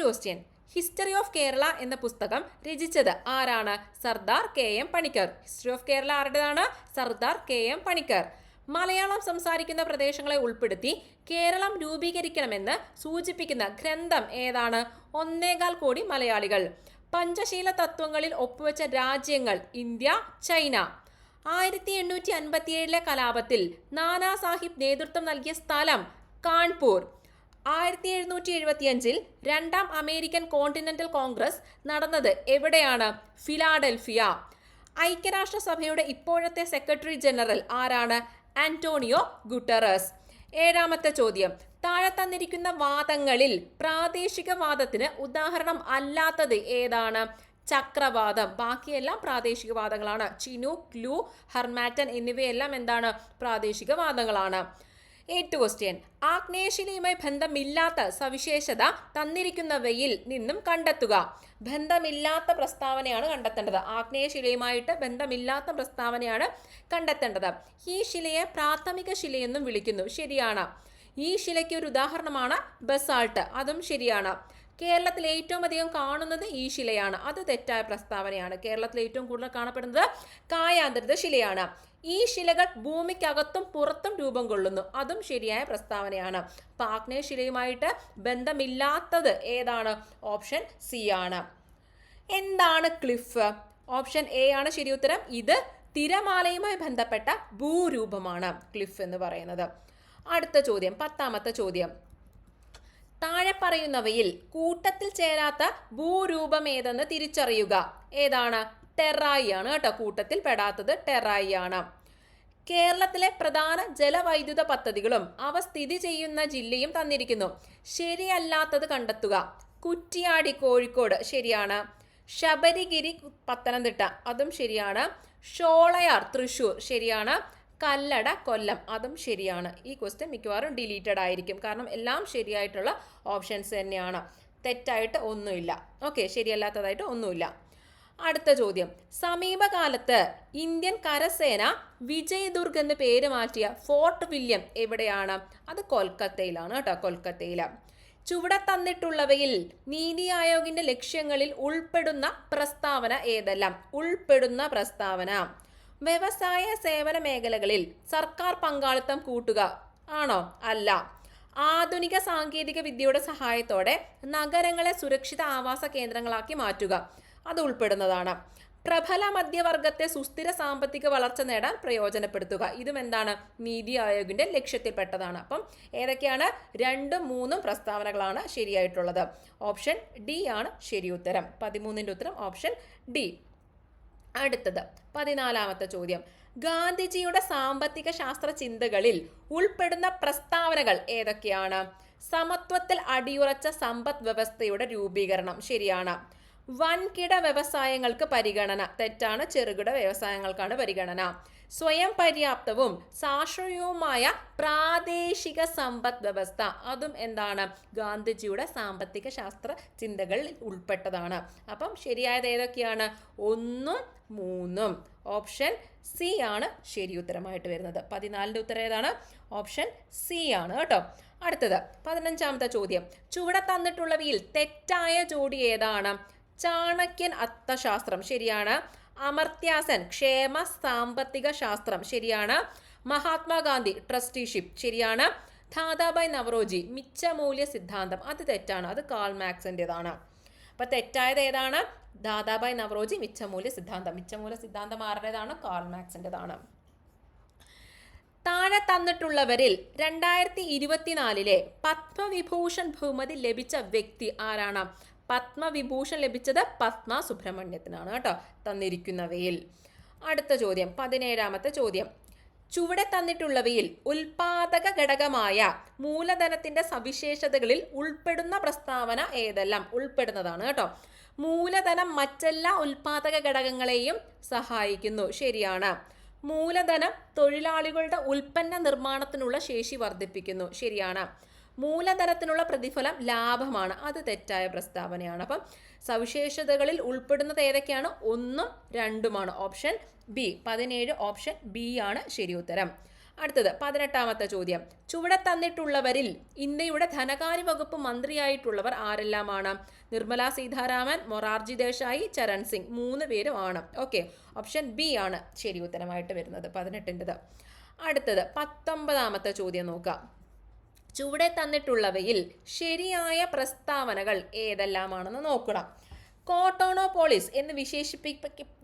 Question. History of Kerala എന്ന പുസ്തകം രചിച്ചത് ആരാണ്? Sardar KM Panicker. History of Kerala ആരുടേതാണ്? സർദാർ KM പണിക്കർ. മലയാളം സംസാരിക്കുന്ന പ്രദേശങ്ങളെ ഉൾപ്പെടുത്തി കേരളം രൂപീകരിക്കണമെന്ന് സൂചിപ്പിക്കുന്ന ഗ്രന്ഥം ഏതാണ്? 1.25 കോടി മലയാളികൾ. പഞ്ചശീല തത്വങ്ങളിൽ ഒപ്പുവെച്ച രാജ്യങ്ങൾ ഇന്ത്യ, ചൈന. 1857 കലാപത്തിൽ നാനാ സാഹിബ് നേതൃത്വം നൽകിയ സ്ഥലം കാൺപൂർ. 1775 രണ്ടാം അമേരിക്കൻ കോണ്ടിനെന്റൽ കോൺഗ്രസ് നടന്നത് എവിടെയാണ്? ഫിലാഡൽഫിയ. ഐക്യരാഷ്ട്രസഭയുടെ ഇപ്പോഴത്തെ സെക്രട്ടറി ജനറൽ ആരാണ്? Antonio Guterres. 7ാമത്തെ ചോദ്യം. താഴെ തന്നിരിക്കുന്ന വാദങ്ങളിൽ പ്രാദേശിക വാദത്തിന് ഉദാഹരണം അല്ലാത്തത് ഏതാണ്? ചക്രവാദം. ബാക്കിയെല്ലാം പ്രാദേശിക വാദങ്ങളാണ്. ചിനൂക്ക്, ലൂ, ഹർമാറ്റൻ എന്നിവയെല്ലാം എന്താണ്? പ്രാദേശിക വാദങ്ങളാണ്. 8th question. ആഗ്നേയശിലയുമായി ബന്ധമില്ലാത്ത സവിശേഷത തന്നിരിക്കുന്നവയിൽ നിന്നും കണ്ടെത്തുക. ബന്ധമില്ലാത്ത പ്രസ്താവനയാണ് കണ്ടെത്തേണ്ടത്. ആഗ്നേയശിലയുമായിട്ട് ബന്ധമില്ലാത്ത പ്രസ്താവനയാണ് കണ്ടെത്തേണ്ടത്. ഈ ശിലയെ പ്രാഥമിക ശിലയെന്നും വിളിക്കുന്നു. ശരിയാണ്. ഈ ശിലയ്ക്ക് ഒരു ഉദാഹരണമാണ് ബസാൾട്ട്. അതും ശരിയാണ്. കേരളത്തിൽ ഏറ്റവും അധികം കാണുന്നത് ഈ ശിലയാണ്. അത് തെറ്റായ പ്രസ്താവനയാണ്. കേരളത്തിൽ ഏറ്റവും കൂടുതൽ കാണപ്പെടുന്നത് കായാന്തരിത ശിലയാണ്. ഈ ശിലകൾ ഭൂമിക്കകത്തും പുറത്തും രൂപം കൊള്ളുന്നു. അതും ശരിയായ പ്രസ്താവനയാണ്. അപ്പൊ ആഗ്നേയശിലയുമായിട്ട് ബന്ധമില്ലാത്തത് ഏതാണ്? ഓപ്ഷൻ സി ആണ്. എന്താണ് ക്ലിഫ്? ഓപ്ഷൻ എ ആണ് ശരി ഉത്തരം. ഇത് തിരമാലയുമായി ബന്ധപ്പെട്ട ഭൂരൂപമാണ് ക്ലിഫ് എന്ന് പറയുന്നത്. അടുത്ത ചോദ്യം, 10ാമത്തെ ചോദ്യം. താഴെ പറയുന്നവയിൽ കൂട്ടത്തിൽ ചേരാത്ത ഭൂരൂപം ഏതെന്ന് തിരിച്ചറിയുക. ഏതാണ്? ടെറായി ആണ് കേട്ടോ. കൂട്ടത്തിൽ പെടാത്തത് ടെറായി ആണ്. കേരളത്തിലെ പ്രധാന ജലവൈദ്യുത പദ്ധതികളും അവ സ്ഥിതി ചെയ്യുന്ന ജില്ലയും തന്നിരിക്കുന്നു. ശരിയല്ലാത്തത് കണ്ടെത്തുക. കുറ്റിയാടി കോഴിക്കോട് ശരിയാണ്. ശബരിഗിരി പത്തനംതിട്ട അതും ശരിയാണ്. ഷോളയാർ തൃശൂർ ശരിയാണ്. കല്ലട കൊല്ലം അതും ശരിയാണ്. ഈ ക്വസ്റ്റ്യൻ മിക്കവാറും ഡിലീറ്റഡ് ആയിരിക്കും. കാരണം എല്ലാം ശരിയായിട്ടുള്ള ഓപ്ഷൻസ് തന്നെയാണ്. തെറ്റായിട്ട് ഒന്നുമില്ല. ഓക്കെ, ശരിയല്ലാത്തതായിട്ട് ഒന്നുമില്ല. അടുത്ത ചോദ്യം. സമീപകാലത്ത് ഇന്ത്യൻ കരസേന വിജയ് ദുർഗ് എന്ന് പേര് മാറ്റിയ ഫോർട്ട് വില്യം എവിടെയാണ്? അത് കൊൽക്കത്തയിലാണ് കേട്ടോ. കൊൽക്കത്തയിൽ. ചുവടെ തന്നിട്ടുള്ളവയിൽ നീതി ആയോഗിന്റെ ലക്ഷ്യങ്ങളിൽ ഉൾപ്പെടുന്ന പ്രസ്താവന ഏതെല്ലാം? ഉൾപ്പെടുന്ന പ്രസ്താവന. വ്യവസായ സേവന മേഖലകളിൽ സർക്കാർ പങ്കാളിത്തം കൂട്ടുക ആണോ? അല്ല. ആധുനിക സാങ്കേതിക വിദ്യയുടെ സഹായത്തോടെ നഗരങ്ങളെ സുരക്ഷിത ആവാസ കേന്ദ്രങ്ങളാക്കി മാറ്റുക, അത് ഉൾപ്പെടുന്നതാണ്. പ്രബല മധ്യവർഗത്തെ സുസ്ഥിര സാമ്പത്തിക വളർച്ച നേടാൻ പ്രയോജനപ്പെടുത്തുക, ഇതും എന്താണ്? നീതി ആയോഗിന്റെ ലക്ഷ്യത്തിൽപ്പെട്ടതാണ്. അപ്പം ഏതൊക്കെയാണ്? 2ഉം 3ഉം പ്രസ്താവനകളാണ് ശരിയായിട്ടുള്ളത്. ഓപ്ഷൻ ഡി ആണ് ശരി ഉത്തരം. 13ന്റെ ഉത്തരം ഓപ്ഷൻ ഡി. അടുത്തത് 14ാമത്തെ ചോദ്യം. ഗാന്ധിജിയുടെ സാമ്പത്തിക ശാസ്ത്ര ചിന്തകളിൽ ഉൾപ്പെടുന്ന പ്രസ്താവനകൾ ഏതൊക്കെയാണ്? സമത്വത്തിൽ അടിയുറച്ച സമ്പദ് വ്യവസ്ഥയുടെ രൂപീകരണം ശരിയാണ്. വൻകിട വ്യവസായങ്ങൾക്ക് പരിഗണന തെറ്റാണ്. ചെറുകിട വ്യവസായങ്ങൾക്കാണ് പരിഗണന. സ്വയം പര്യാപ്തവും സാശ്രയവുമായ പ്രാദേശിക സമ്പദ് വ്യവസ്ഥ അതും എന്താണ്? ഗാന്ധിജിയുടെ സാമ്പത്തിക ശാസ്ത്ര ചിന്തകളിൽ ഉൾപ്പെട്ടതാണ്. അപ്പം ശരിയായത് ഏതൊക്കെയാണ്? 1ഉം 3ഉം. ഓപ്ഷൻ സി ആണ് ശരി ഉത്തരമായിട്ട് വരുന്നത്. 14ന്റെ ഉത്തരം ഏതാണ്? ഓപ്ഷൻ സി ആണ് കേട്ടോ. അടുത്തത് 15ാമത്തെ ചോദ്യം. ചുവടെ തന്നിട്ടുള്ളവയിൽ തെറ്റായ ജോഡി ഏതാണ്? ചാണക്യൻ അർത്ഥശാസ്ത്രം ശരിയാണ്. അമർത്യാസൻ ക്ഷേമ സാമ്പത്തിക ശാസ്ത്രം ശരിയാണ്. മഹാത്മാഗാന്ധി ട്രസ്റ്റിഷിപ്പ് ശരിയാണ്. ദാദാഭായ് നവറോജി മിച്ചമൂല്യ സിദ്ധാന്തം അത് തെറ്റാണ്. അത് കാൾ മാർക്സിൻ്റെതാണ്. അപ്പൊ തെറ്റായത് ഏതാണ്? ദാദാഭായ് നവറോജി മിച്ചമൂല്യ സിദ്ധാന്തം. മിച്ചമൂല്യ സിദ്ധാന്തം ആരുടേതാണ്? കാൾ മാർക്സിൻ്റെതാണ്. താഴെ തന്നിട്ടുള്ളവരിൽ 2024 പത്മവിഭൂഷൺ ബഹുമതി ലഭിച്ച വ്യക്തി ആരാണ്? പത്മവിഭൂഷൺ ലഭിച്ചത് പത്മ സുബ്രഹ്മണ്യത്തിനാണ് കേട്ടോ തന്നിരിക്കുന്നവയിൽ. അടുത്ത ചോദ്യം 17ാമത്തെ ചോദ്യം. ചുവടെ തന്നിട്ടുള്ളവയിൽ ഉൽപാദക ഘടകമായ മൂലധനത്തിന്റെ സവിശേഷതകളിൽ ഉൾപ്പെടുന്ന പ്രസ്താവന ഏതെല്ലാം? ഉൾപ്പെടുന്നതാണ് കേട്ടോ. മൂലധനം മറ്റെല്ലാ ഉൽപാദക ഘടകങ്ങളെയും സഹായിക്കുന്നു ശരിയാണ്. മൂലധനം തൊഴിലാളികളുടെ ഉൽപ്പന്ന നിർമ്മാണത്തിനുള്ള ശേഷി വർദ്ധിപ്പിക്കുന്നു ശരിയാണ്. മൂലധനത്തിനുള്ള പ്രതിഫലം ലാഭമാണ്, അത് തെറ്റായ പ്രസ്താവനയാണ്. അപ്പം സവിശേഷതകളിൽ ഉൾപ്പെടുന്നത് ഏതൊക്കെയാണ്? 1ഉം 2ഉമാണ്. Option B. 17 ഓപ്ഷൻ ബി ആണ് ശരി ഉത്തരം. അടുത്തത് 18ാമത്തെ ചോദ്യം. ചുവടെ തന്നിട്ടുള്ളവരിൽ ഇന്ത്യയുടെ ധനകാര്യ വകുപ്പ് മന്ത്രിയായിട്ടുള്ളവർ ആരെല്ലാമാണ്? നിർമ്മല സീതാരാമൻ, മൊറാർജി ദേശായി, ചരൺ സിംഗ്, 3 പേരും ആണ്. ഓക്കെ, ഓപ്ഷൻ ബി ആണ് ശരി ഉത്തരമായിട്ട് വരുന്നത് 18ൻ്റെത്. അടുത്തത് 19ാമത്തെ ചോദ്യം നോക്കാം. ചുവടെ തന്നിട്ടുള്ളവയിൽ ശരിയായ പ്രസ്താവനകൾ ഏതെല്ലാമാണെന്ന് നോക്കണം. കോട്ടോണോപോളിസ് എന്ന്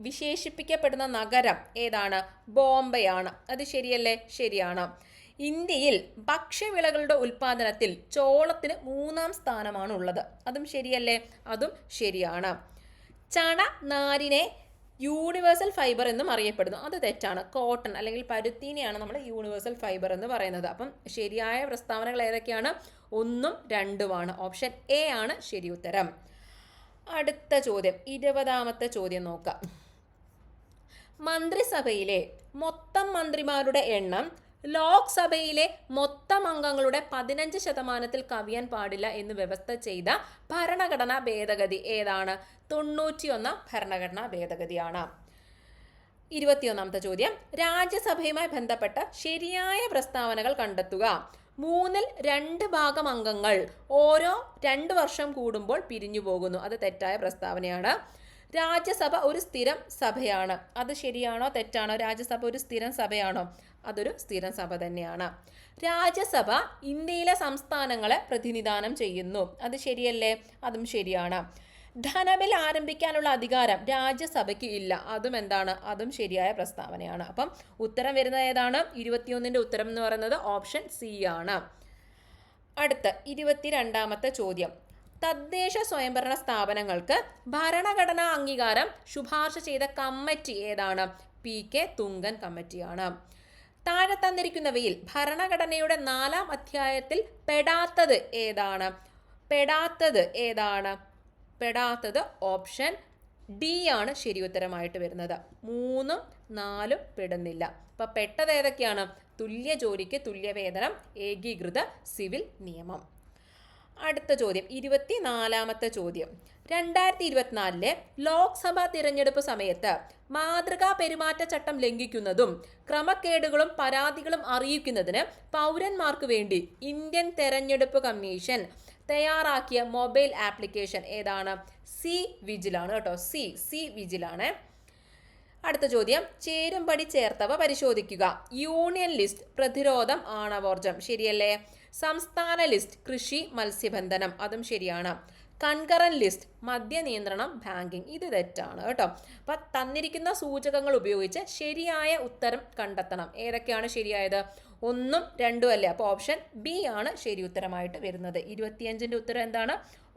വിശേഷിപ്പിക്കപ്പെടുന്ന നഗരം ഏതാണ്? ബോംബെയാണ്. അത് ശരിയല്ലേ? ശരിയാണ്. ഇന്ത്യയിൽ ഭക്ഷ്യവിളകളുടെ ഉൽപാദനത്തിൽ ചോളത്തിന് 3ാം സ്ഥാനമാണ് ഉള്ളത്. അതും ശരിയല്ലേ? അതും ശരിയാണ്. ചണ നാരിനെ യൂണിവേഴ്സൽ ഫൈബർ എന്നും അറിയപ്പെടുന്നു. അത് തെറ്റാണ്. കോട്ടൺ അല്ലെങ്കിൽ പരുത്തീനെയാണ് നമ്മൾ യൂണിവേഴ്സൽ ഫൈബർ എന്ന് പറയുന്നത്. അപ്പം ശരിയായ പ്രസ്താവനകൾ ഏതൊക്കെയാണ്? 1ഉം 2ഉമാണ്. ഓപ്ഷൻ എ ആണ് ശരി ഉത്തരം. അടുത്ത ചോദ്യം 20ാമത്തെ ചോദ്യം നോക്കാം. മന്ത്രിസഭയിലെ മൊത്തം മന്ത്രിമാരുടെ എണ്ണം ലോക്സഭയിലെ മൊത്തം അംഗങ്ങളുടെ 15% കവിയാൻ പാടില്ല എന്ന് വ്യവസ്ഥ ചെയ്ത ഭരണഘടനാ ഭേദഗതി ഏതാണ്? 91ാം ഭരണഘടനാ ഭേദഗതിയാണ്. 21ാമത്തെ ചോദ്യം. രാജ്യസഭയുമായി ബന്ധപ്പെട്ട ശരിയായ പ്രസ്താവനകൾ കണ്ടെത്തുക. 2 ഭാഗം അംഗങ്ങൾ ഓരോ 2 വർഷം കൂടുമ്പോൾ പിരിഞ്ഞു പോകുന്നു. അത് തെറ്റായ പ്രസ്താവനയാണ്. രാജ്യസഭ ഒരു സ്ഥിരം സഭയാണ്. അത് ശരിയാണോ തെറ്റാണോ? രാജ്യസഭ ഒരു സ്ഥിരം സഭയാണോ? അതൊരു സ്ഥിരം സഭ തന്നെയാണ്. രാജ്യസഭ ഇന്ത്യയിലെ സംസ്ഥാനങ്ങളെ പ്രതിനിധാനം ചെയ്യുന്നു. അത് ശരിയല്ലേ? അതും ശരിയാണ്. ധനബിൽ ആരംഭിക്കാനുള്ള അധികാരം രാജ്യസഭയ്ക്ക് ഇല്ല. അതും എന്താണ്? അതും ശരിയായ പ്രസ്താവനയാണ്. അപ്പം ഉത്തരം വരുന്നത് ഏതാണ്? 21ൻ്റെ ഉത്തരം എന്ന് പറയുന്നത് ഓപ്ഷൻ സി ആണ്. അടുത്ത 22ാമത്തെ ചോദ്യം. തദ്ദേശ സ്വയംഭരണ സ്ഥാപനങ്ങൾക്ക് ഭരണഘടനാ അംഗീകാരം ശുപാർശ ചെയ്ത കമ്മിറ്റി ഏതാണ്? PK തുങ്കൻ കമ്മിറ്റിയാണ്. താഴെ തന്നിരിക്കുന്നവയിൽ ഭരണഘടനയുടെ 4ാം അധ്യായത്തിൽ പെടാത്തത് ഏതാണ്? പെടാത്തത് ഓപ്ഷൻ ഡി ആണ് ശരി ഉത്തരമായിട്ട് വരുന്നത്. 3ഉം 4ഉം പെടുന്നില്ല. അപ്പൊ പെട്ടത് ഏതൊക്കെയാണ്? തുല്യ ജോലിക്ക് തുല്യവേതനം, ഏകീകൃത സിവിൽ നിയമം. അടുത്ത ചോദ്യം 24ാമത്തെ ചോദ്യം. 2024 ലോക്സഭാ തിരഞ്ഞെടുപ്പ് സമയത്ത് മാതൃകാ പെരുമാറ്റച്ചട്ടം ലംഘിക്കുന്നതും ക്രമക്കേടുകളും പരാതികളും അറിയിക്കുന്നതിന് പൗരന്മാർക്ക് വേണ്ടി ഇന്ത്യൻ തെരഞ്ഞെടുപ്പ് കമ്മീഷൻ തയ്യാറാക്കിയ മൊബൈൽ ആപ്ലിക്കേഷൻ ഏതാണ്? സി വിജിലാണ് കേട്ടോ. സി വിജിലാണ്. അടുത്ത ചോദ്യം. ചേരുംപടി ചേർത്തവ പരിശോധിക്കുക. യൂണിയൻ ലിസ്റ്റ് പ്രതിരോധം ആണവോർജം ശരിയല്ലേ? സംസ്ഥാന ലിസ്റ്റ് കൃഷി മത്സ്യബന്ധനം അതും ശരിയാണ്. കൺകറന്റ് ലിസ്റ്റ് മദ്യനിയന്ത്രണം ബാങ്കിങ് ഇത് തെറ്റാണ് കേട്ടോ. അപ്പം തന്നിരിക്കുന്ന സൂചകങ്ങൾ ഉപയോഗിച്ച് ശരിയായ ഉത്തരം കണ്ടെത്തണം. ഏതൊക്കെയാണ് ശരിയായത്? 1ഉം 2ഉം അല്ലേ? അപ്പോൾ ഓപ്ഷൻ ബി ആണ് ശരി ഉത്തരമായിട്ട് വരുന്നത്. 25ൻ്റെ ഉത്തരം എന്താണ്?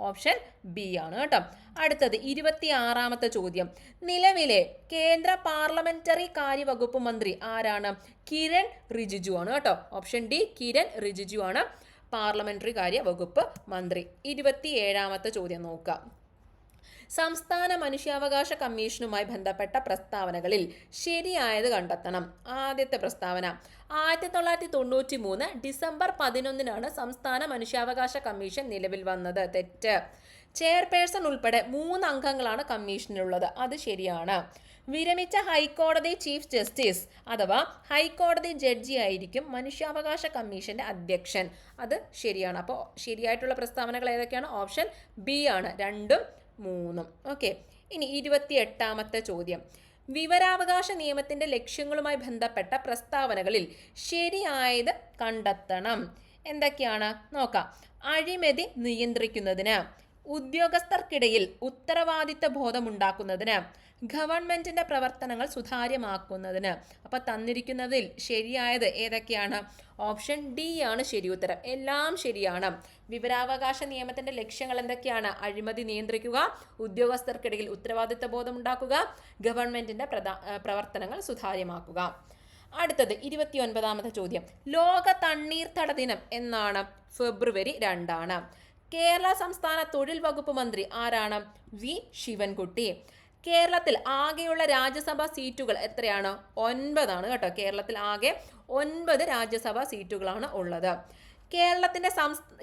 ഓപ്ഷൻ ബി ആണ് കേട്ടോ. അടുത്തത് 26ാമത്തെ ചോദ്യം. നിലവിലെ കേന്ദ്ര പാർലമെന്ററി കാര്യ വകുപ്പ് മന്ത്രി ആരാണ്? കിരൺ റിജിജു ആണ് കേട്ടോ. ഓപ്ഷൻ ഡി കിരൺ റിജിജു ആണ് പാർലമെന്ററി കാര്യ വകുപ്പ് മന്ത്രി. 27ാമത്തെ ചോദ്യം നോക്കാം. സംസ്ഥാന മനുഷ്യാവകാശ കമ്മീഷനുമായി ബന്ധപ്പെട്ട പ്രസ്താവനകളിൽ ശരിയായത് കണ്ടെത്തണം. ആദ്യത്തെ പ്രസ്താവന. 1993 ഡിസംബർ 11 സംസ്ഥാന മനുഷ്യാവകാശ കമ്മീഷൻ നിലവിൽ വന്നത്. തെറ്റ്. ചെയർപേഴ്സൺ ഉൾപ്പെടെ 3 അംഗങ്ങളാണ് കമ്മീഷനുള്ളത്. അത് ശരിയാണ്. വിരമിച്ച ഹൈക്കോടതി ചീഫ് ജസ്റ്റിസ് അഥവാ ഹൈക്കോടതി ജഡ്ജി ആയിരിക്കും മനുഷ്യാവകാശ കമ്മീഷന്റെ അധ്യക്ഷൻ. അത് ശരിയാണ്. അപ്പോൾ ശരിയായിട്ടുള്ള പ്രസ്താവനകൾ ഏതൊക്കെയാണ്? ഓപ്ഷൻ ബി ആണ് 2ഉം 3ഉം. ഓക്കെ. ഇനി 28ാമത്തെ ചോദ്യം. വിവരാവകാശ നിയമത്തിന്റെ ലക്ഷ്യങ്ങളുമായി ബന്ധപ്പെട്ട പ്രസ്താവനകളിൽ ശരിയായത് കണ്ടെത്തണം. എന്തൊക്കെയാണ് നോക്കാം. അഴിമതി നിയന്ത്രിക്കുന്നതിന്, ഉദ്യോഗസ്ഥർക്കിടയിൽ ഉത്തരവാദിത്ത ബോധമുണ്ടാക്കുന്നതിന്, ഗവൺമെന്റിന്റെ പ്രവർത്തനങ്ങൾ സുതാര്യമാക്കുന്നതിന്. അപ്പൊ തന്നിരിക്കുന്നതിൽ ശരിയായത് ഏതൊക്കെയാണ്? ഓപ്ഷൻ ഡി ആണ് ശരി ഉത്തരം. എല്ലാം ശരിയാണ്. വിവരാവകാശ നിയമത്തിന്റെ ലക്ഷ്യങ്ങൾ എന്തൊക്കെയാണ്? അഴിമതി നിയന്ത്രിക്കുക, ഉദ്യോഗസ്ഥർക്കിടയിൽ ഉത്തരവാദിത്ത ബോധമുണ്ടാക്കുക, ഗവൺമെന്റിന്റെ പ്രവർത്തനങ്ങൾ സുതാര്യമാക്കുക. അടുത്തത് 29ാമത്തെ ചോദ്യം. ലോക തണ്ണീർത്തട ദിനം എന്നാണ്? ഫെബ്രുവരി 2 കേരള സംസ്ഥാന തൊഴിൽ വകുപ്പ് മന്ത്രി ആരാണ്? വി ശിവൻകുട്ടി. കേരളത്തിൽ ആകെയുള്ള രാജ്യസഭാ സീറ്റുകൾ എത്രയാണ്? 9 കേട്ടോ. കേരളത്തിൽ ആകെ 9 രാജ്യസഭാ സീറ്റുകളാണ് ഉള്ളത്.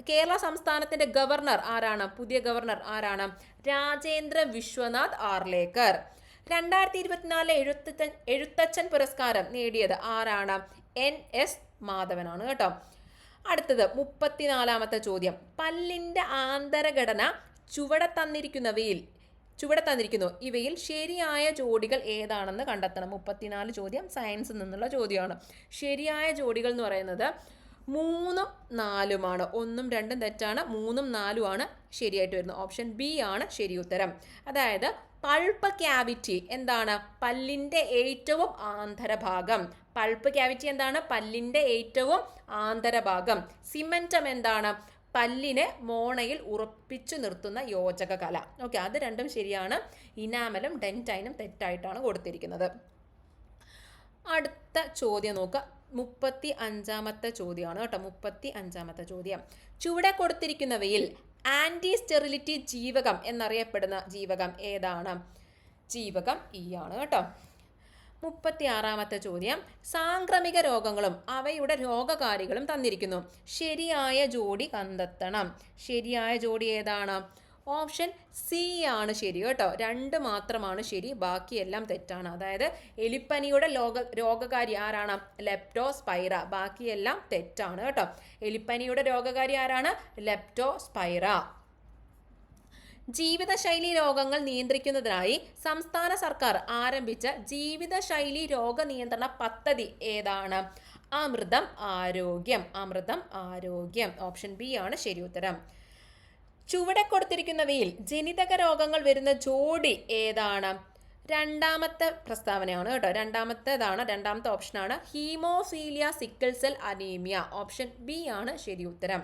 കേരള സംസ്ഥാനത്തിന്റെ ഗവർണർ ആരാണ്? പുതിയ ഗവർണർ ആരാണ്? രാജേന്ദ്ര വിശ്വനാഥ് ആർലേക്കർ. 2024 എഴുത്തച്ഛൻ പുരസ്കാരം നേടിയത് ആരാണ്? NS മാധവനാണ് കേട്ടോ. അടുത്തത് 34ാമത്തെ ചോദ്യം. പല്ലിൻ്റെ ആന്തരഘടന ചുവടെ തന്നിരിക്കുന്നു ഇവയിൽ ശരിയായ ജോഡികൾ ഏതാണെന്ന് കണ്ടെത്തണം. 34 ചോദ്യം സയൻസിൽ നിന്നുള്ള ചോദ്യമാണ്. ശരിയായ ജോഡികൾ എന്ന് പറയുന്നത് 3ഉം 4ഉമാണ്. 1ഉം 2ഉം തെറ്റാണ്, 3ഉം 4ഉമാണ് ശരിയായിട്ട് വരുന്നത്. ഓപ്ഷൻ ബി ആണ് ശരി ഉത്തരം. അതായത് പൾപ്പ് ക്യാവിറ്റി എന്താണ്? പല്ലിൻ്റെ ഏറ്റവും ആന്തരഭാഗം. പൾപ്പ് ക്യാവിറ്റി എന്താണ്? പല്ലിൻ്റെ ഏറ്റവും ആന്തരഭാഗം. സിമന്റം എന്താണ്? പല്ലിനെ മോണയിൽ ഉറപ്പിച്ചു നിർത്തുന്ന യോജക കല. ഓക്കെ, അത് രണ്ടും ശരിയാണ്. ഇനാമലും ഡെന്റൈനും തെറ്റായിട്ടാണ് കൊടുത്തിരിക്കുന്നത്. അടുത്ത ചോദ്യം നോക്കുക. 35ാമത്തെ ചോദ്യമാണ് കേട്ടോ. 35ാമത്തെ ചോദ്യം. ചുവടെ കൊടുത്തിരിക്കുന്നവയിൽ ആന്റി സ്റ്റെറിലിറ്റി ജീവകം എന്നറിയപ്പെടുന്ന ജീവകം ഏതാണ്? ജീവകം ഇ ആണ് കേട്ടോ. 36ാമത്തെ ചോദ്യം. സാംക്രമിക രോഗങ്ങളും അവയുടെ രോഗകാരികളും തന്നിരിക്കുന്നു. ശരിയായ ജോഡി കണ്ടെത്തണം. ശരിയായ ജോഡി ഏതാണ്? ഓപ്ഷൻ സി ആണ് ശരി കേട്ടോ. 2 മാത്രമാണ് ശരി, ബാക്കിയെല്ലാം തെറ്റാണ്. അതായത് എലിപ്പനിയുടെ രോഗകാരി ആരാണ്? ലെപ്റ്റോസ്പൈറ. ബാക്കിയെല്ലാം തെറ്റാണ് കേട്ടോ. എലിപ്പനിയുടെ രോഗകാരി ആരാണ്? ലെപ്റ്റോസ്പൈറ. ജീവിതശൈലി രോഗങ്ങൾ നിയന്ത്രിക്കുന്നതിനായി സംസ്ഥാന സർക്കാർ ആരംഭിച്ച ജീവിതശൈലി രോഗ നിയന്ത്രണ പദ്ധതി ഏതാണ്? അമൃതം ആരോഗ്യം. അമൃതം ആരോഗ്യം. ഓപ്ഷൻ ബി ആണ് ശരി ഉത്തരം. ചുവടെ കൊടുത്തിരിക്കുന്നവയിൽ ജനിതക രോഗങ്ങൾ വരുന്ന ജോഡി ഏതാണ്? 2ാമത്തെ പ്രസ്താവനയാണ് കേട്ടോ. രണ്ടാമത്തെ ഓപ്ഷനാണ് haemophilia sickle cell anaemia. Option B ആണ് ശരി ഉത്തരം.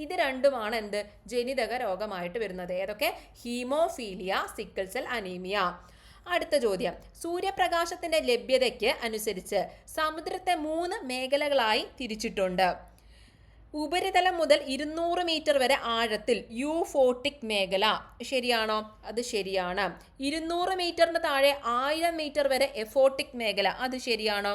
ഇത് രണ്ടുമാണ് എന്ത്? ജനിതക രോഗമായിട്ട് വരുന്നത്. ഏതൊക്കെ? Haemophilia, sickle cell anaemia. അടുത്ത ചോദ്യം. സൂര്യപ്രകാശത്തിന്റെ ലഭ്യതയ്ക്ക് അനുസരിച്ച് സമുദ്രത്തെ 3 മേഖലകളായി തിരിച്ചിട്ടുണ്ട്. ഉപരിതലം മുതൽ 200 മീറ്റർ വരെ ആഴത്തിൽ യൂഫോട്ടിക് മേഖല. ശരിയാണോ? അത് ശരിയാണ്. 200 മീറ്ററിന് താഴെ 1000 മീറ്റർ വരെ എഫോട്ടിക് മേഖല. അത് ശരിയാണോ?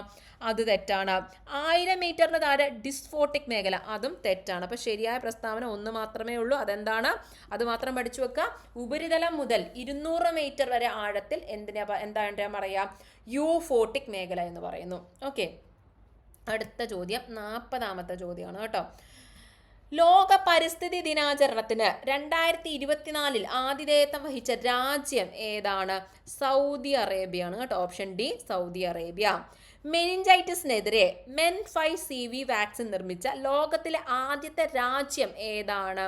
അത് തെറ്റാണ്. 1000 മീറ്ററിന് താഴെ ഡിസ്ഫോട്ടിക് മേഖല. അതും തെറ്റാണ്. അപ്പോൾ ശരിയായ പ്രസ്താവന 1 മാത്രമേ ഉള്ളൂ. അതെന്താണ്? അത് മാത്രം പഠിച്ചു വെക്കുക. ഉപരിതലം മുതൽ 200 മീറ്റർ വരെ ആഴത്തിൽ എന്താ പറയാ? യൂഫോട്ടിക് മേഖല എന്ന് പറയുന്നു. ഓക്കെ, അടുത്ത ചോദ്യം 40ാമത്തെ ചോദ്യമാണ് കേട്ടോ. ലോക പരിസ്ഥിതി ദിനാചരണത്തിന് 2024 ആതിഥേയത്വം വഹിച്ച രാജ്യം ഏതാണ്? സൗദി അറേബ്യയാണ് കേട്ടോ. Option D Saudi Arabia. മെനിഞ്ചൈറ്റിസിനെതിരെ MEN5CV വാക്സിൻ നിർമ്മിച്ച ലോകത്തിലെ ആദ്യത്തെ രാജ്യം ഏതാണ്?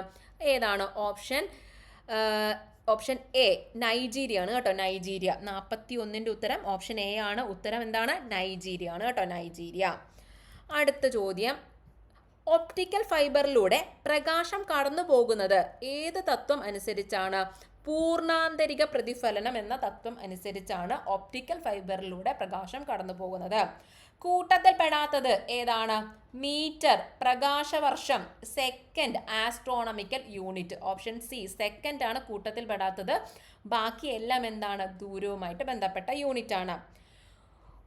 ഓപ്ഷൻ എ നൈജീരിയ ആണ് കേട്ടോ. നൈജീരിയ. 41ന്റെ ഉത്തരം ഓപ്ഷൻ എ ആണ്. ഉത്തരം എന്താണ്? നൈജീരിയ ആണ് കേട്ടോ. നൈജീരിയ. അടുത്ത ചോദ്യം. ഒപ്റ്റിക്കൽ ഫൈബറിലൂടെ പ്രകാശം കടന്നു പോകുന്നത് ഏത് തത്വം അനുസരിച്ചാണ്? പൂർണ്ണാന്തരിക പ്രതിഫലനം എന്ന തത്വം അനുസരിച്ചാണ് ഒപ്റ്റിക്കൽ ഫൈബറിലൂടെ പ്രകാശം കടന്നു പോകുന്നത്. കൂട്ടത്തിൽ പെടാത്തത് ഏതാണ്? മീറ്റർ, പ്രകാശവർഷം, second, astronomical unit. Option C second ആണ് കൂട്ടത്തിൽ പെടാത്തത്. ബാക്കി എല്ലാം എന്താണ്? ദൂരവുമായിട്ട് ബന്ധപ്പെട്ട യൂണിറ്റ് ആണ്.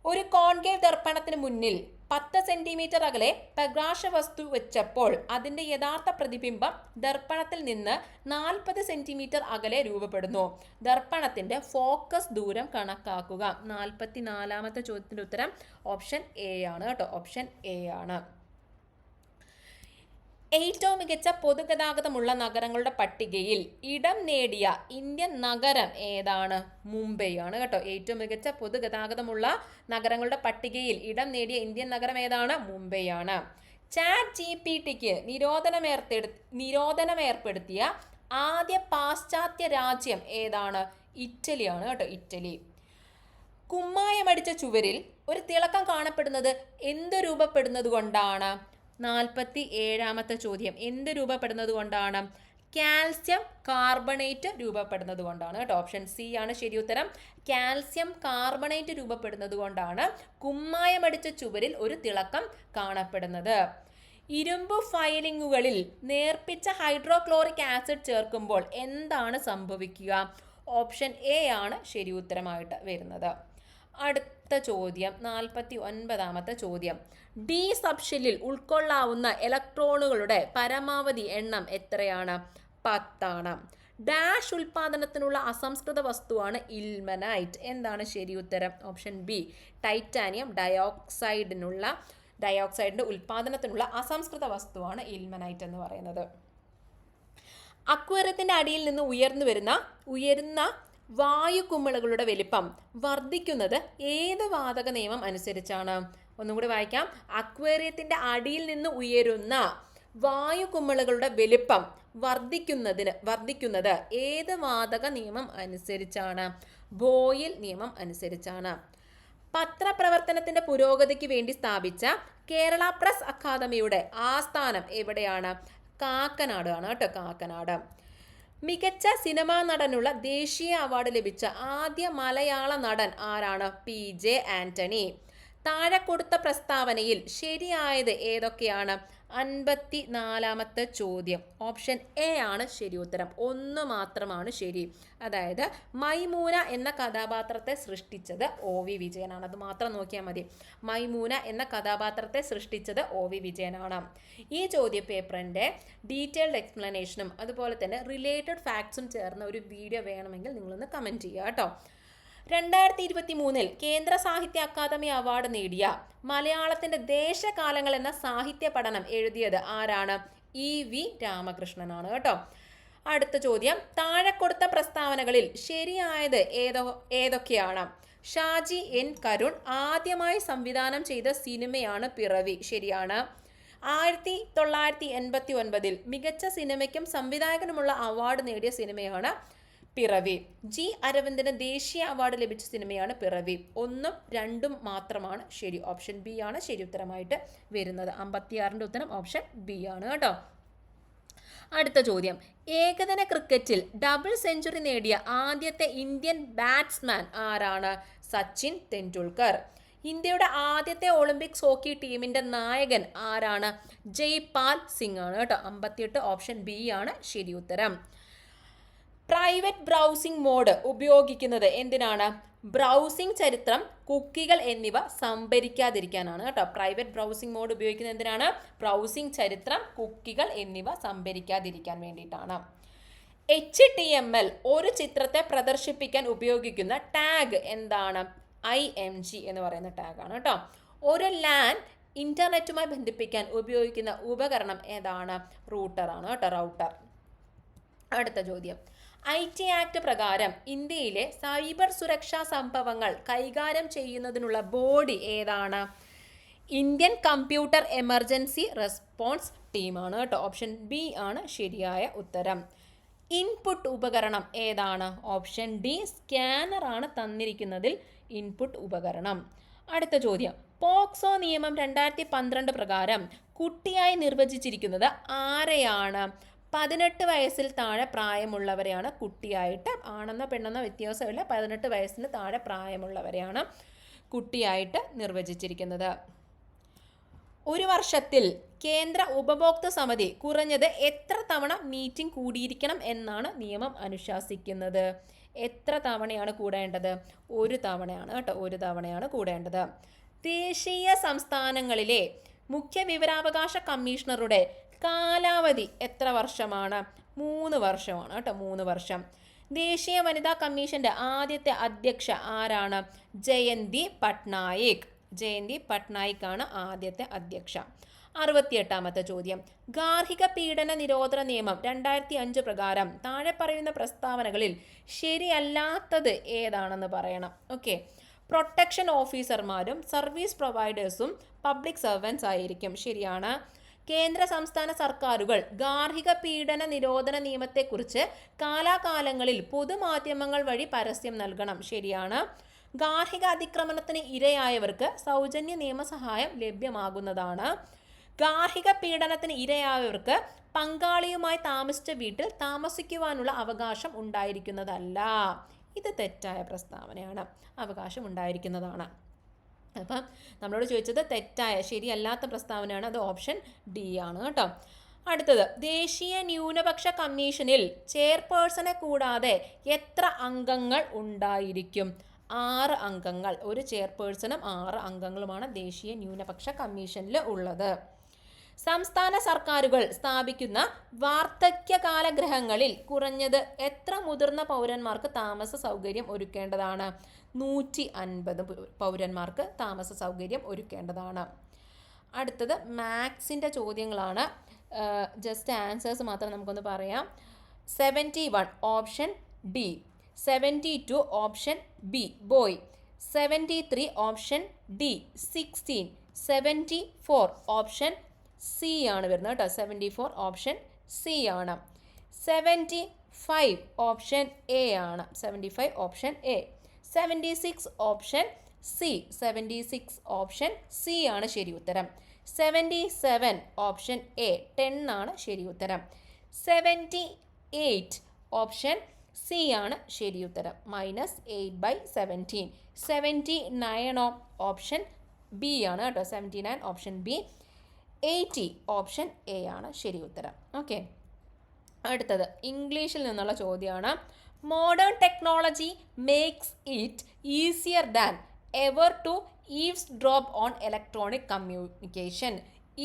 ഒരു കോൺകേവ് ദർപ്പണത്തിന് മുന്നിൽ 10 സെന്റിമീറ്റർ അകലെ പ്രകാശവസ്തു വെച്ചപ്പോൾ അതിന്റെ യഥാർത്ഥ പ്രതിബിംബം ദർപ്പണത്തിൽ നിന്ന് 40 സെന്റിമീറ്റർ അകലെ രൂപപ്പെടുന്നു. ദർപ്പണത്തിന്റെ ഫോക്കസ് ദൂരം കണക്കാക്കുക. 44ാമത്തെ ചോദ്യത്തിന്റെ ഉത്തരം ഓപ്ഷൻ എ ആണ് കേട്ടോ. ഓപ്ഷൻ എ ആണ്. ഏറ്റവും മികച്ച പൊതുഗതാഗതമുള്ള നഗരങ്ങളുടെ പട്ടികയിൽ ഇടം നേടിയ ഇന്ത്യൻ നഗരം ഏതാണ്? മുംബൈ ആണ് കേട്ടോ. ഏറ്റവും മികച്ച പൊതുഗതാഗതമുള്ള നഗരങ്ങളുടെ പട്ടികയിൽ ഇടം നേടിയ ഇന്ത്യൻ നഗരം ഏതാണ്? മുംബൈ ആണ്. ChatGPTക്ക് നിരോധനമേർപ്പെടുത്തിയ ആദ്യ പാശ്ചാത്യ രാജ്യം ഏതാണ്? ഇറ്റലിയാണ് കേട്ടോ. ഇറ്റലി. കുമ്മായമടിച്ച ചുവരിൽ ഒരു തിളക്കം കാണപ്പെടുന്നത് എന്ത് രൂപപ്പെടുന്നത് കൊണ്ടാണ്? 47ാമത്തെ ചോദ്യം. എന്ത് രൂപപ്പെടുന്നത് കൊണ്ടാണ്? കാൽസ്യം കാർബണേറ്റ് രൂപപ്പെടുന്നത് കൊണ്ടാണ് കേട്ടോ. ഓപ്ഷൻ സി ആണ് ശരി ഉത്തരം. കാൽസ്യം കാർബണേറ്റ് രൂപപ്പെടുന്നത് കൊണ്ടാണ് കുമ്മായമടിച്ച ചുവരിൽ ഒരു തിളക്കം കാണപ്പെടുന്നത്. ഇരുമ്പ് ഫയലിങ്ങുകളിൽ നേർപ്പിച്ച ഹൈഡ്രോക്ലോറിക് ആസിഡ് ചേർക്കുമ്പോൾ എന്താണ് സംഭവിക്കുക? ഓപ്ഷൻ എ ആണ് ശരി ഉത്തരമായിട്ട് വരുന്നത്. അടുത്ത ചോദ്യം 49ാമത്തെ ചോദ്യം. ഡി സബ്ഷെല്ലിൽ ഉൾക്കൊള്ളാവുന്ന ഇലക്ട്രോണുകളുടെ പരമാവധി എണ്ണം എത്രയാണ്? 10 ആണ്. ഡാഷ് ഉൽപാദനത്തിനുള്ള അസംസ്കൃത വസ്തുവാണ് ഇൽമനൈറ്റ്. എന്താണ് ശരി ഉത്തരം? ഓപ്ഷൻ ബി ടൈറ്റാനിയം ഡയോക്സൈഡിന്റെ ഉൽപ്പാദനത്തിനുള്ള അസംസ്കൃത വസ്തുവാണ് ഇൽമനൈറ്റ് എന്ന് പറയുന്നത്. അക്വേറിയത്തിന്റെ അടിയിൽ നിന്ന് ഉയരുന്ന വായുകുമിളകളുടെ വലിപ്പം വർദ്ധിക്കുന്നത് ഏത് വാതക നിയമം അനുസരിച്ചാണ്? ഒന്നും കൂടി വായിക്കാം. അക്വേറിയത്തിന്റെ അടിയിൽ നിന്ന് ഉയരുന്ന വായുകുമിളകളുടെ വലിപ്പം വർദ്ധിക്കുന്നത് ഏത് വാതക നിയമം അനുസരിച്ചാണ്? ബോയിൽ നിയമം അനുസരിച്ചാണ്. പത്രപ്രവർത്തനത്തിന്റെ പുരോഗതിക്ക് വേണ്ടി സ്ഥാപിച്ച കേരള പ്രസ് അക്കാദമിയുടെ ആസ്ഥാനം എവിടെയാണ്? കാക്കനാട് ആണ് കേട്ടോ, കാക്കനാട്. മികച്ച സിനിമാ നടനുള്ള ദേശീയ അവാർഡ് ലഭിച്ച ആദ്യ മലയാള നടൻ ആരാണ്? PJ ആന്റണി. താഴെ കൊടുത്ത പ്രസ്താവനയിൽ ശരിയായത് ഏതൊക്കെയാണ്? 54ാമത്തെ ചോദ്യം ഓപ്ഷൻ എ ആണ് ശരി ഉത്തരം. ഒന്ന് മാത്രമാണ് ശരി. അതായത് മൈമൂന എന്ന കഥാപാത്രത്തെ സൃഷ്ടിച്ചത് OV വിജയനാണ്. അത് മാത്രം നോക്കിയാൽ മതി. മൈമൂന എന്ന കഥാപാത്രത്തെ സൃഷ്ടിച്ചത് OV വിജയനാണ്. ഈ ചോദ്യ പേപ്പറിൻ്റെ ഡീറ്റെയിൽഡ് എക്സ്പ്ലനേഷനും അതുപോലെ തന്നെ റിലേറ്റഡ് ഫാക്ട്സും ചേർന്ന ഒരു വീഡിയോ വേണമെങ്കിൽ നിങ്ങളൊന്ന് കമൻറ്റ് ചെയ്യുക കേട്ടോ. 2023 കേന്ദ്ര സാഹിത്യ അക്കാദമി അവാർഡ് നേടിയ മലയാളത്തിന്റെ ദേശകാലങ്ങൾ എന്ന സാഹിത്യ പഠനം എഴുതിയത് ആരാണ്? EV രാമകൃഷ്ണനാണ് കേട്ടോ. അടുത്ത ചോദ്യം, താഴെ കൊടുത്ത പ്രസ്താവനകളിൽ ശരിയായത് ഏതൊക്കെയാണ്? ഷാജി N കരുൺ ആദ്യമായി സംവിധാനം ചെയ്ത സിനിമയാണ് പിറവി. ശരിയാണ്. 1989 മികച്ച സിനിമയ്ക്കും സംവിധായകനുമുള്ള അവാർഡ് നേടിയ സിനിമയാണ് പിറവി. G അരവിന്ദന് ദേശീയ അവാർഡ് ലഭിച്ച സിനിമയാണ് പിറവി. 1ഉം 2ഉം മാത്രമാണ് ശരി. ഓപ്ഷൻ ബി ആണ് ശരി ഉത്തരമായിട്ട് വരുന്നത്. 56ന്റെ ഉത്തരം ഓപ്ഷൻ ബി ആണ് കേട്ടോ. അടുത്ത ചോദ്യം, ഏകദിന ക്രിക്കറ്റിൽ ഡബിൾ സെഞ്ചുറി നേടിയ ആദ്യത്തെ ഇന്ത്യൻ ബാറ്റ്സ്മാൻ ആരാണ്? സച്ചിൻ തെണ്ടുൽക്കർ. ഇന്ത്യയുടെ ആദ്യത്തെ ഒളിമ്പിക്സ് ഹോക്കി ടീമിന്റെ നായകൻ ആരാണ്? ജയ്പാൽ സിംഗ് ആണ് കേട്ടോ. 58 ഓപ്ഷൻ ബി ആണ് ശരി ഉത്തരം. പ്രൈവറ്റ് ബ്രൗസിംഗ് മോഡ് ഉപയോഗിക്കുന്നത് എന്തിനാണ്? ബ്രൗസിംഗ് ചരിത്രം, കുക്കികൾ എന്നിവ സംഭരിക്കാതിരിക്കാനാണ് കേട്ടോ. പ്രൈവറ്റ് ബ്രൗസിംഗ് മോഡ് ഉപയോഗിക്കുന്നത് എന്തിനാണ്? ബ്രൗസിംഗ് ചരിത്രം, കുക്കികൾ എന്നിവ സംഭരിക്കാതിരിക്കാൻ വേണ്ടിയിട്ടാണ്. HTML ഒരു ചിത്രത്തെ പ്രദർശിപ്പിക്കാൻ ഉപയോഗിക്കുന്ന ടാഗ് എന്താണ്? IMG എന്ന് പറയുന്ന ടാഗാണ് കേട്ടോ. ഒരു LAN ഇന്റർനെറ്റുമായി ബന്ധിപ്പിക്കാൻ ഉപയോഗിക്കുന്ന ഉപകരണം ഏതാണ്? റൂട്ടറാണ് കേട്ടോ, റൗട്ടർ. അടുത്ത ചോദ്യം, IT ആക്ട് പ്രകാരം ഇന്ത്യയിലെ സൈബർ സുരക്ഷാ സംഭവങ്ങൾ കൈകാര്യം ചെയ്യുന്നതിനുള്ള ബോഡി ഏതാണ്? ഇന്ത്യൻ കമ്പ്യൂട്ടർ എമർജൻസി റെസ്പോൺസ് ടീമാണ് കേട്ടോ. ഓപ്ഷൻ ബി ആണ് ശരിയായ ഉത്തരം. ഇൻപുട്ട് ഉപകരണം ഏതാണ്? ഓപ്ഷൻ ഡി സ്കാനർ ആണ് തന്നിരിക്കുന്നതിൽ ഇൻപുട്ട് ഉപകരണം. അടുത്ത ചോദ്യം, പോക്സോ നിയമം 2012 പ്രകാരം കുട്ടിയായി നിർവചിച്ചിരിക്കുന്നത് ആരെയാണ്? 18 വയസ്സിൽ താഴെ പ്രായമുള്ളവരെയാണ് കുട്ടിയായിട്ട്. ആണെന്നോ പെണ്ണെന്നോ വ്യത്യാസമില്ല. 18 വയസ്സിന് താഴെ പ്രായമുള്ളവരെയാണ് കുട്ടിയായിട്ട് നിർവചിച്ചിരിക്കുന്നത്. ഒരു വർഷത്തിൽ കേന്ദ്ര ഉപഭോക്തൃ സമിതി കുറഞ്ഞത് എത്ര തവണ മീറ്റിംഗ് കൂടിയിരിക്കണം എന്നാണ് നിയമം അനുശാസിക്കുന്നത്? എത്ര തവണയാണ് കൂടേണ്ടത്? ഒരു തവണയാണ് കേട്ടോ. ഒരു തവണയാണ് കൂടേണ്ടത്. ദേശീയ സംസ്ഥാനങ്ങളിലെ മുഖ്യ വിവരാവകാശ കമ്മീഷണറുടെ കാലാവധി എത്ര വർഷമാണ്? 3 വർഷമാണ് കേട്ടോ. 3 വർഷം. ദേശീയ വനിതാ കമ്മീഷന്റെ ആദ്യത്തെ അധ്യക്ഷ ആരാണ്? ജയന്തി പട്നായിക്. ജയന്തി പട്നായിക് ആണ് ആദ്യത്തെ അധ്യക്ഷ. 68ാമത്തെ ചോദ്യം, ഗാർഹിക പീഡന നിരോധന നിയമം 2005 പ്രകാരം താഴെ പറയുന്ന പ്രസ്താവനകളിൽ ശരിയല്ലാത്തത് ഏതാണെന്ന് പറയണം. ഓക്കെ, പ്രൊട്ടക്ഷൻ ഓഫീസർമാരും സർവീസ് പ്രൊവൈഡേഴ്സും പബ്ലിക് സർവൻസ് ആയിരിക്കും. ശരിയാണ്. കേന്ദ്ര സംസ്ഥാന സർക്കാരുകൾ ഗാർഹിക പീഡന നിരോധന നിയമത്തെക്കുറിച്ച് കാലാകാലങ്ങളിൽ പൊതുമാധ്യമങ്ങൾ വഴി പരസ്യം നൽകണം. ശരിയാണ്. ഗാർഹിക അതിക്രമണത്തിന് ഇരയായവർക്ക് സൗജന്യ നിയമസഹായം ലഭ്യമാകുന്നതാണ്. ഗാർഹിക പീഡനത്തിന് ഇരയായവർക്ക് പങ്കാളിയുമായി താമസിച്ച വീട്ടിൽ താമസിക്കുവാനുള്ള അവകാശം ഉണ്ടായിരിക്കുന്നതല്ല. ഇത് തെറ്റായ പ്രസ്താവനയാണ്. അവകാശം ഉണ്ടായിരിക്കുന്നതാണ്. അപ്പം നമ്മളോട് ചോദിച്ചത് തെറ്റായ ശരിയല്ലാത്ത പ്രസ്താവനയാണ്. അത് ഓപ്ഷൻ ഡി ആണ് കേട്ടോ. അടുത്തത്, ദേശീയ ന്യൂനപക്ഷ കമ്മീഷനിൽ ചെയർപേഴ്സണെ കൂടാതെ എത്ര അംഗങ്ങൾ ഉണ്ടായിരിക്കും? 6 അംഗങ്ങൾ. ഒരു ചെയർപേഴ്സണും 6 അംഗങ്ങളുമാണ് ദേശീയ ന്യൂനപക്ഷ കമ്മീഷനിൽ ഉള്ളത്. സംസ്ഥാന സർക്കാരുകൾ സ്ഥാപിക്കുന്ന വാർദ്ധക്യകാല ഗൃഹങ്ങളിൽ കുറഞ്ഞത് എത്ര മുതിർന്ന പൗരന്മാർക്ക് താമസ സൗകര്യം ഒരുക്കേണ്ടതാണ്? 150 പൗരന്മാർക്ക് താമസ സൗകര്യം ഒരുക്കേണ്ടതാണ്. അടുത്തത് മാത്സിൻ്റെ ചോദ്യങ്ങളാണ്. ജസ്റ്റ് ആൻസേഴ്സ് മാത്രം നമുക്കൊന്ന് പറയാം. 71 option D, 72 option B boy, 73 option D 16, 74 option C ആണ് വരുന്നത് കേട്ടോ. 74 ഓപ്ഷൻ സി ആണ്. 75 ഓപ്ഷൻ എ ആണ്. 75 option A. 76 option C. 76 option C ആണ് ശരി ഉത്തരം. 77 ഓപ്ഷൻ എ 10 ആണ് ശരി ഉത്തരം. 78 ഓപ്ഷൻ സി ആണ് ശരി ഉത്തരം. -8/17. 79 ഓപ്ഷൻ ബി ആണ് കേട്ടോ. 79 ഓപ്ഷൻ ബി. 80 ഓപ്ഷൻ എ ആണ് ശരി ഉത്തരം. ഓക്കെ, അടുത്തത് ഇംഗ്ലീഷിൽ നിന്നുള്ള ചോദ്യമാണ്. Modern technology makes it easier than ever to eavesdrop on electronic communication.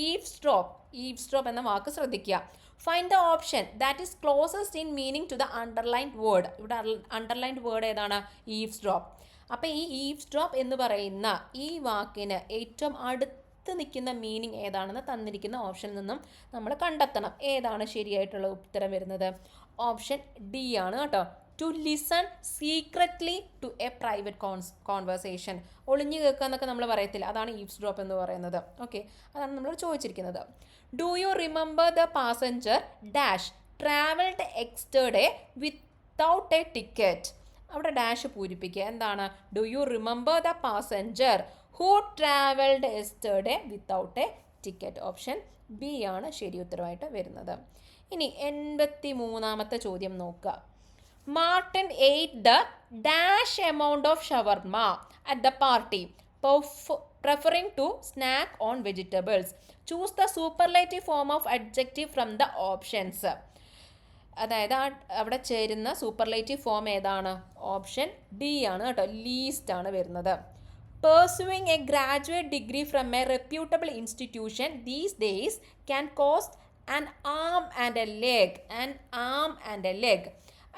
Eavesdrop എന്ന വാക്ക് ശ്രദ്ധിക്കുക. Find the option that is closest in meaning to the underlined word. ഇവിടെ അണ്ടർലൈൻഡ് വേർഡ് ഏതാണ്? ഈവ്സ്ഡ്രോപ്പ്. അപ്പോൾ ഈ ഈവ്സ്ഡ്രോപ്പ് എന്ന് പറയുന്ന ഈ വാക്കിന് ഏറ്റവും അടുത്ത് നിൽക്കുന്ന മീനിങ് ഏതാണെന്ന് തന്നിരിക്കുന്ന ഓപ്ഷനിൽ നിന്നും നമ്മൾ കണ്ടെത്തണം. ഏതാണ് ശരിയായിട്ടുള്ള ഉത്തരം വരുന്നത്? ഓപ്ഷൻ ഡി ആണ് കേട്ടോ. To listen secretly to a private conversation. ഒളിഞ്ഞു കേൾക്കുക എന്നൊക്കെ നമ്മൾ പറയത്തില്ല, അതാണ് ഈവ്സ്ഡ്രോപ്പ് എന്ന് പറയുന്നത്. ഓക്കെ, അതാണ് നമ്മൾ ചോദിച്ചിരിക്കുന്നത്. Do you remember the passenger dash travelled yesterday without a ticket. അവിടെ ഡാഷ് പൂരിപ്പിക്കുക. എന്താണ്? Do you remember the passenger who travelled yesterday without a ticket. Option B ആണ് ശരി ഉത്തരവായിട്ട് വരുന്നത്. ഇനി 83ാമത്തെ ചോദ്യം നോക്കുക. Martin ate the dash amount of shawarma at the party, preferring to snack on vegetables. Choose the superlative form of adjective from the options. അതായത് അവിടെ ചേരുന്ന സൂപ്പർലേറ്റീവ് ഫോം ഏതാണ്? ഓപ്ഷൻ ഡി ആണ് കേട്ടോ. ലീസ്റ്റ് ആണ് വരുന്നത്. Pursuing a graduate degree from a reputable institution these days can cost an arm and a leg. An arm and a leg.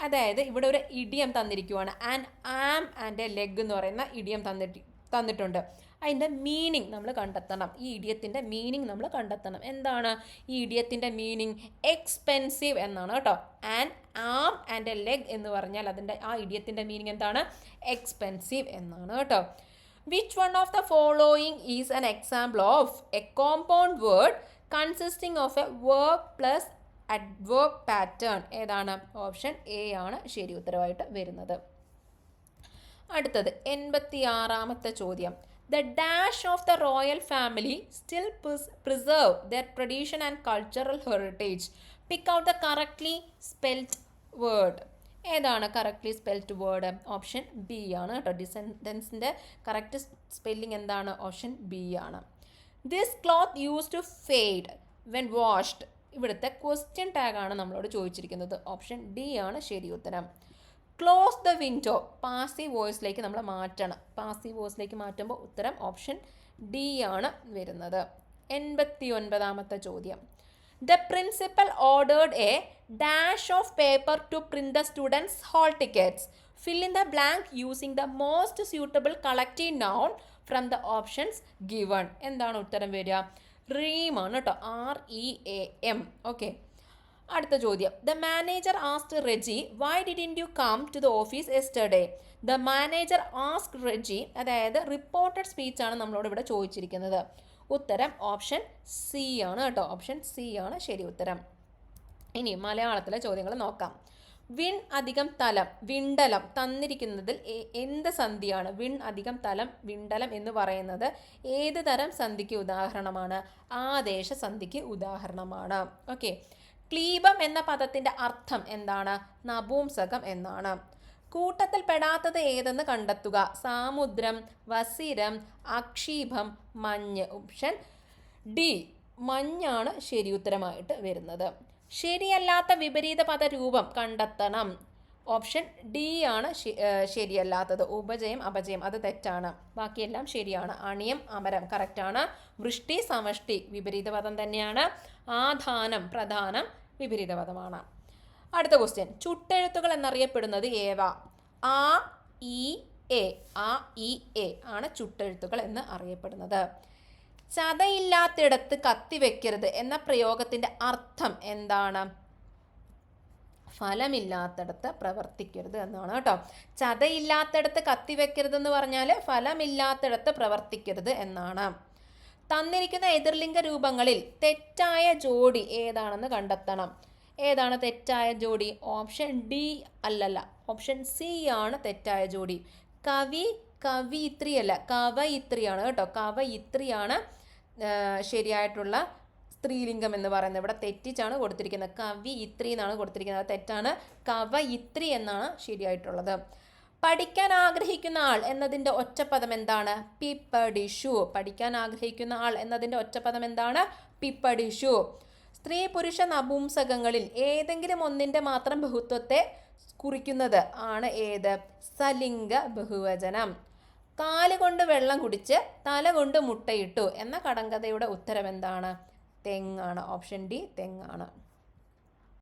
അതായത് ഇവിടെ ഒരു ഇഡിയം തന്നിരിക്കുവാണ്. An arm and a leg എന്ന് പറയുന്ന ഇഡിയം തന്നിട്ടുണ്ട്. അതിൻ്റെ മീനിങ് നമ്മൾ കണ്ടെത്തണം. ഈ ഇഡിയത്തിൻ്റെ മീനിങ് നമ്മൾ കണ്ടെത്തണം. എന്താണ് ഈ ഇഡിയത്തിൻ്റെ മീനിങ്? എക്സ്പെൻസീവ് എന്നാണ് കേട്ടോ. An arm and a leg എന്ന് പറഞ്ഞാൽ അതിൻ്റെ ആ ഇഡിയത്തിൻ്റെ മീനിങ് എന്താണ്? എക്സ്പെൻസീവ് എന്നാണ് കേട്ടോ. Which one of the following is an example of a compound word consisting of a verb plus adverb pattern? ഏതാണ്? ഓപ്ഷൻ എ ആണ് ശരി ഉത്തരവായിട്ട് വരുന്നത്. അടുത്തത് 86ാമത്തെ ചോദ്യം. The dash of the royal family still preserve their tradition and cultural heritage. Pick out the correctly spelt word. ഏതാണ് correctly spelled word? Option B ആണ് കേട്ടോ. ഡിസെൻഡൻസിൻ്റെ കറക്റ്റ് സ്പെല്ലിംഗ് എന്താണ്? ഓപ്ഷൻ ബി ആണ്. This cloth used to fade when washed. ഇവിടുത്തെ question ടാഗാണ് നമ്മളോട് ചോദിച്ചിരിക്കുന്നത്. ഓപ്ഷൻ ഡി ആണ് ശരി ഉത്തരം. ക്ലോസ് ദ വിൻഡോ പാസീവ് വോയിസിലേക്ക് നമ്മൾ മാറ്റണം. പാസീവ് വോയിസിലേക്ക് മാറ്റുമ്പോൾ ഉത്തരം ഓപ്ഷൻ ഡി ആണ് വരുന്നത്. 89ാമത്തെ ചോദ്യം. The principal ordered a dash of paper to print the students' hall tickets. Fill in the blank using the most suitable collective noun from the options given. എന്താണ് ഉത്തരം വരിക? റീം ആണ് കേട്ടോ. REAM. ഓക്കെ, അടുത്ത ചോദ്യം. The manager asked Reggie, why didn't you come to the office yesterday? The manager asked Reggie, അതായത് reported speech ആണ് നമ്മളോട് ഇവിടെ ചോദിച്ചിരിക്കുന്നത്. ഉത്തരം ഓപ്ഷൻ സി ആണ് കേട്ടോ. ഓപ്ഷൻ സി ആണ് ശരി ഉത്തരം. ഇനി മലയാളത്തിലെ ചോദ്യങ്ങൾ നോക്കാം. വിൺ അധികം തലം വിണ്ടലം തന്നിരിക്കുന്നതിൽ എന്ത് സന്ധിയാണ്? വിൺ അധികം തലം വിണ്ടലം എന്ന് പറയുന്നത് ഏത് തരം സന്ധിക്ക് ഉദാഹരണമാണ്? ആദേശ സന്ധിക്ക് ഉദാഹരണമാണ്. ഓക്കെ, ക്ലീബം എന്ന പദത്തിൻ്റെ അർത്ഥം എന്താണ്? നപുംസകം എന്നാണ്. കൂട്ടത്തിൽ പെടാത്തത് ഏതെന്ന് കണ്ടെത്തുക. സാമുദ്രം, വസിരം, അക്ഷീഭം, മഞ്ഞ്. ഓപ്ഷൻ ഡി മഞ്ഞാണ് ശരി ഉത്തരമായിട്ട് വരുന്നത്. ശരിയല്ലാത്ത വിപരീത പദരൂപം കണ്ടെത്തണം. ഓപ്ഷൻ ഡി ആണ് ശരിയല്ലാത്തത്. ഉപജയം, അപജയം അത് തെറ്റാണ്. ബാക്കിയെല്ലാം ശരിയാണ്. അണിയം, അമരം കറക്റ്റാണ്. വൃഷ്ടി, സമഷ്ടി വിപരീത പദം തന്നെയാണ്. ആധാനം, പ്രധാനം വിപരീത പദമാണ്. അടുത്ത ക്വസ്റ്റ്യൻ. ചുട്ടെഴുത്തുകൾ എന്നറിയപ്പെടുന്നത് ഏവ? ആ, ഇ, എ. ആ, ഇ, എ ആണ് ചുട്ടെഴുത്തുകൾ എന്ന് അറിയപ്പെടുന്നത്. ചതയില്ലാത്തിടത്ത് കത്തിവെക്കരുത് എന്ന പ്രയോഗത്തിന്റെ അർത്ഥം എന്താണ്? ഫലമില്ലാത്തിടത്ത് പ്രവർത്തിക്കരുത് എന്നാണ് കേട്ടോ. ചതയില്ലാത്തിടത്ത് കത്തിവെക്കരുത് എന്ന് പറഞ്ഞാൽ ഫലമില്ലാത്തിടത്ത് പ്രവർത്തിക്കരുത് എന്നാണ്. തന്നിരിക്കുന്ന എതിർലിംഗ രൂപങ്ങളിൽ തെറ്റായ ജോഡി ഏതാണെന്ന് കണ്ടെത്തണം. ഏതാണ് തെറ്റായ ജോഡി? ഓപ്ഷൻ ഡി അല്ലല്ല, ഓപ്ഷൻ സി ആണ് തെറ്റായ ജോഡി. കവി കവിയിത്രി അല്ല, കവയിത്രിയാണ് കേട്ടോ. കവയിത്രിയാണ് ശരിയായിട്ടുള്ള സ്ത്രീലിംഗം എന്ന് പറയുന്നത്. ഇവിടെ തെറ്റിച്ചാണ് കൊടുത്തിരിക്കുന്നത്. കവിയിത്രി എന്നാണ് കൊടുത്തിരിക്കുന്നത്, തെറ്റാണ്. കവയിത്രി എന്നാണ് ശരിയായിട്ടുള്ളത്. പഠിക്കാൻ ആഗ്രഹിക്കുന്ന ആൾ എന്നതിൻ്റെ ഒറ്റപ്പദം എന്താണ്? പിപ്പടിഷു. പഠിക്കാൻ ആഗ്രഹിക്കുന്ന ആൾ എന്നതിൻ്റെ ഒറ്റപ്പദം എന്താണ്? പിപ്പടിഷു. സ്ത്രീ പുരുഷ നപുംസകങ്ങളിൽ ഏതെങ്കിലും ഒന്നിൻ്റെ മാത്രം ബഹുത്വത്തെ കുറിക്കുന്നത് ആണ് ഏത്? സലിംഗ ബഹുവചനം. കാലുകൊണ്ട് വെള്ളം കുടിച്ച് തല കൊണ്ട് മുട്ടയിട്ടു എന്ന കടങ്കഥയുടെ ഉത്തരം എന്താണ്? തെങ്ങാണ്. Option D തെങ്ങാണ്.